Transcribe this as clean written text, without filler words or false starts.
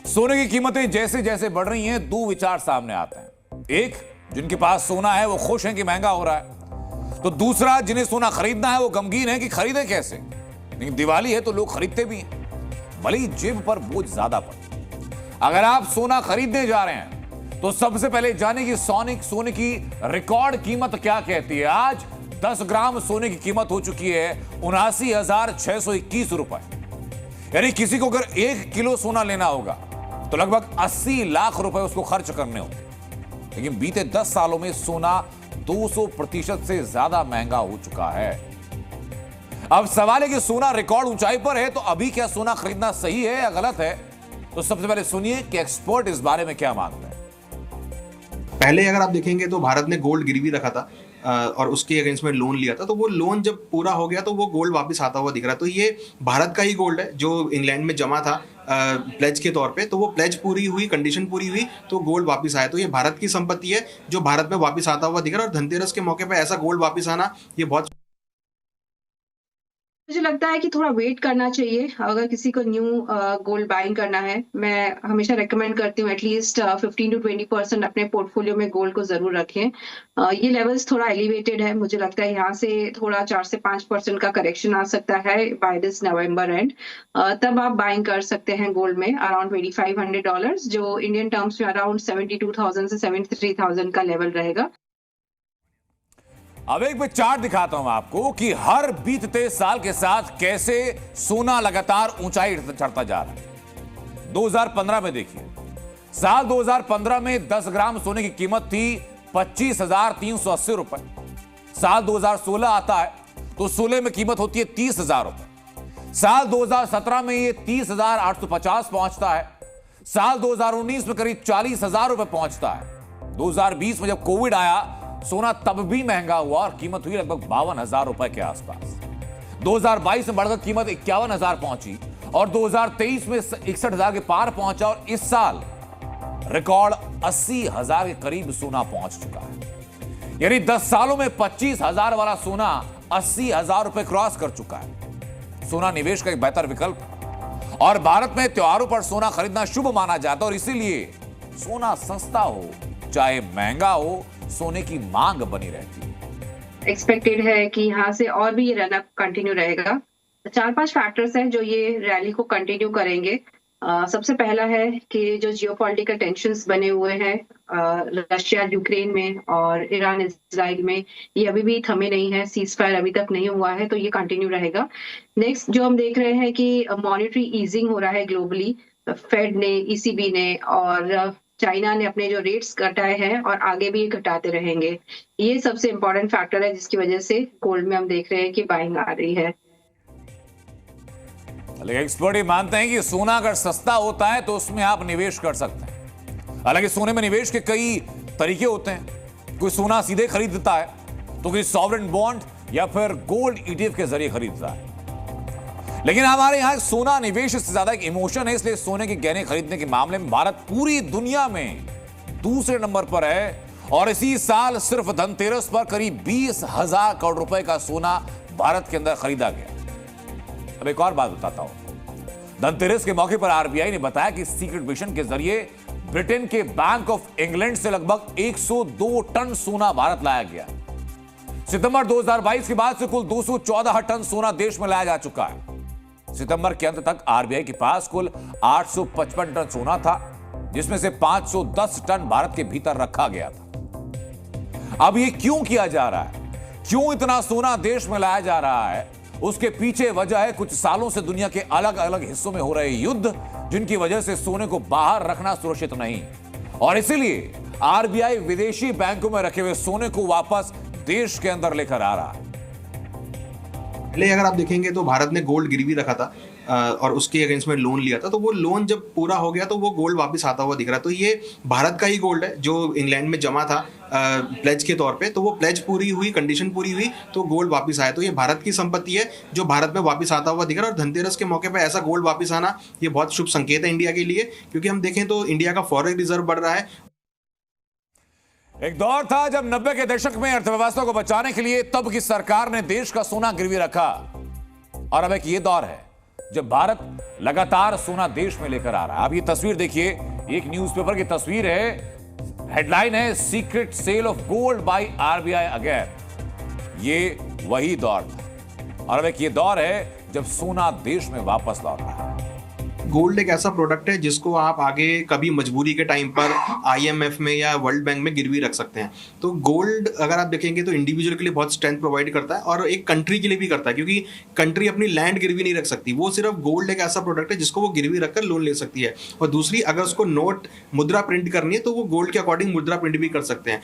सोने की कीमतें जैसे जैसे बढ़ रही हैं, दो विचार सामने आते हैं। एक, जिनके पास सोना है वो खुश हैं कि महंगा हो रहा है, तो दूसरा, जिन्हें सोना खरीदना है वो गमगीन है कि खरीदे कैसे। लेकिन दिवाली है तो लोग खरीदते भी हैं, भले ही जेब पर बोझ ज्यादा पड़े। अगर आप सोना खरीदने जा रहे हैं तो सबसे पहले जाने की सोने की रिकॉर्ड कीमत क्या कहती है। आज 10 ग्राम सोने की कीमत हो चुकी है 79,621 रुपए। यानी किसी को अगर 1 किलो सोना लेना होगा तो लगभग 80 लाख रुपए उसको खर्च करने होंगे। लेकिन बीते 10 सालों में सोना 200% से ज्यादा महंगा हो चुका है। अब सवाल है कि सोना रिकॉर्ड ऊंचाई पर है, तो अभी क्या सोना खरीदना सही है या गलत है? तो सबसे पहले सुनिए कि एक्सपर्ट इस बारे में क्या मानते हैं। पहले अगर आप देखेंगे तो भारत ने गोल्ड गिरवी रखा था और उसके अगेंस्ट में लोन लिया था, तो वो लोन जब पूरा हो गया तो वो गोल्ड वापस आता हुआ दिख रहा है। तो ये भारत का ही गोल्ड है जो इंग्लैंड में जमा था प्लेज के तौर पे। तो वो प्लेज पूरी हुई, कंडीशन पूरी हुई, तो गोल्ड वापस आया। तो ये भारत की संपत्ति है जो भारत में वापस आता हुआ दिख रहा है। और धनतेरस के मौके पर ऐसा गोल्ड वापस आना ये बहुत मुझे लगता है कि थोड़ा वेट करना चाहिए अगर किसी को न्यू गोल्ड बाइंग करना है। मैं हमेशा रेकमेंड करती हूँ एटलीस्ट 15 to 20% अपने पोर्टफोलियो में गोल्ड को जरूर रखें। ये लेवल्स थोड़ा एलिवेटेड है, मुझे लगता है यहाँ से थोड़ा 4 से 5% का करेक्शन आ सकता है बाय दिस नवंबर एंड। तब आप बाइंग कर सकते हैं गोल्ड में अराउंड $2,500, जो इंडियन टर्म्स में अराउंड 72,000 से 73,000 का लेवल रहेगा। अब एक मैं चार्ट दिखाता हूं आपको कि हर बीतते साल के साथ कैसे सोना लगातार ऊंचाई चढ़ता जा रहा है। 2015 में देखिए, साल 2015 में 10 ग्राम सोने की कीमत थी 25,380 रुपए। साल 2016 आता है तो 16 में कीमत होती है 30,000 रुपए। साल 2017 में ये 30,850 पहुंचता है। साल 2019 में करीब 40,000 रुपए पहुंचता है। 2020 में जब कोविड आया, सोना तब भी महंगा हुआ और कीमत हुई लगभग 52,000 रुपए के आसपास। 2022 में बढ़कर कीमत 51,000 पहुंची और 2023 में 61,000 के पार पहुंचा और इस साल रिकॉर्ड 80,000 के करीब सोना पहुंच चुका है। यानी 10 सालों में 25,000 वाला सोना 80,000 रुपए क्रॉस कर चुका है। सोना निवेश का एक बेहतर विकल्प है और भारत में त्योहारों पर सोना खरीदना शुभ माना जाता है और इसीलिए सोना सस्ता हो चाहे महंगा हो, सोने की मांग बनी रहती है। एक्सपेक्टेड है कि यहाँ से और भी ये रनअप कंटिन्यू रहेगा। 4-5 फैक्टर्स हैं जो ये रैली को कंटिन्यू करेंगे। सबसे पहला है कि जो जियोपॉलिटिकल टेंशंस बने हुए हैं रशिया यूक्रेन में और ईरान इजराइल में, ये अभी भी थमे नहीं है, सीज फायर अभी तक नहीं हुआ है, तो ये कंटिन्यू रहेगा। नेक्स्ट जो हम देख रहे हैं कि मॉनेटरी ईजिंग हो रहा है ग्लोबली, फेड ने, ईसीबी ने और चाइना ने अपने जो रेट्स घटाए हैं और आगे भी घटाते रहेंगे। ये सबसे इंपॉर्टेंट फैक्टर है जिसकी वजह से गोल्ड में हम देख रहे हैं कि बाइंग आ रही है। लेकिन एक्सपर्ट ये मानते हैं कि सोना अगर सस्ता होता है तो उसमें आप निवेश कर सकते हैं। हालांकि सोने में निवेश के कई तरीके होते हैं। कोई सोना सीधे खरीदता है तो कोई सॉवरेन बॉन्ड या फिर गोल्ड ईटीएफ के जरिए खरीदता है। लेकिन हमारे यहां सोना निवेश से ज्यादा एक इमोशन है, इसलिए सोने के गहने खरीदने के मामले में भारत पूरी दुनिया में दूसरे नंबर पर है। और इसी साल सिर्फ धनतेरस पर करीब 20,000 करोड़ रुपए का सोना भारत के अंदर खरीदा गया। अब एक और बात बताता हूं। धनतेरस के मौके पर आरबीआई ने बताया कि सीक्रेट मिशन के जरिए ब्रिटेन के बैंक ऑफ इंग्लैंड से लगभग 102 टन सोना भारत लाया गया। सितंबर 2022 के बाद से कुल 214 टन सोना देश में लाया जा चुका है। सितंबर के अंत तक आरबीआई के पास कुल 855 टन सोना था, जिसमें से 510 टन भारत के भीतर रखा गया था। अब ये क्यों किया जा रहा है, क्यों इतना सोना देश में लाया जा रहा है, उसके पीछे वजह है कुछ सालों से दुनिया के अलग अलग हिस्सों में हो रहे युद्ध, जिनकी वजह से सोने को बाहर रखना सुरक्षित नहीं। और इसीलिए आरबीआई विदेशी बैंकों में रखे हुए सोने को वापस देश के अंदर लेकर आ रहा है। पहले अगर आप देखेंगे तो भारत ने गोल्ड गिरवी रखा था और उसके अगेंस्ट में लोन लिया था, तो वो लोन जब पूरा हो गया तो वो गोल्ड वापस आता हुआ दिख रहा है। तो ये भारत का ही गोल्ड है जो इंग्लैंड में जमा था प्लेज के तौर पे। तो वो प्लेज पूरी हुई, कंडीशन पूरी हुई, तो गोल्ड वापस आया। तो ये भारत की संपत्ति है जो भारत में वापस आता हुआ दिख रहा है। और धनतेरस के मौके पे ऐसा गोल्ड वापस आना ये बहुत शुभ संकेत है इंडिया के लिए, क्योंकि हम देखें तो इंडिया का फॉरेन रिजर्व बढ़ रहा है। एक दौर था जब 90 के दशक में अर्थव्यवस्था को बचाने के लिए तब की सरकार ने देश का सोना गिरवी रखा, और अब एक ये दौर है जब भारत लगातार सोना देश में लेकर आ रहा है। अब ये तस्वीर देखिए, एक न्यूज़पेपर की तस्वीर है, हेडलाइन है secret sale of gold by RBI again. ये वही दौर था और अब एक ये दौर है जब सोना देश में वापस लौट रहा है। गोल्ड एक ऐसा प्रोडक्ट है जिसको आप आगे कभी मजबूरी के टाइम पर आईएमएफ में या वर्ल्ड बैंक में गिरवी रख सकते हैं। तो गोल्ड अगर आप देखेंगे तो इंडिविजुअल के लिए बहुत स्ट्रेंथ प्रोवाइड करता है और एक कंट्री के लिए भी करता है, क्योंकि कंट्री अपनी लैंड गिरवी नहीं रख सकती। वो सिर्फ गोल्ड एक ऐसा प्रोडक्ट है जिसको वो गिरवी रखकर लोन ले सकती है। और दूसरी, अगर उसको नोट मुद्रा प्रिंट करनी है तो वो गोल्ड के अकॉर्डिंग मुद्रा प्रिंट भी कर सकते हैं।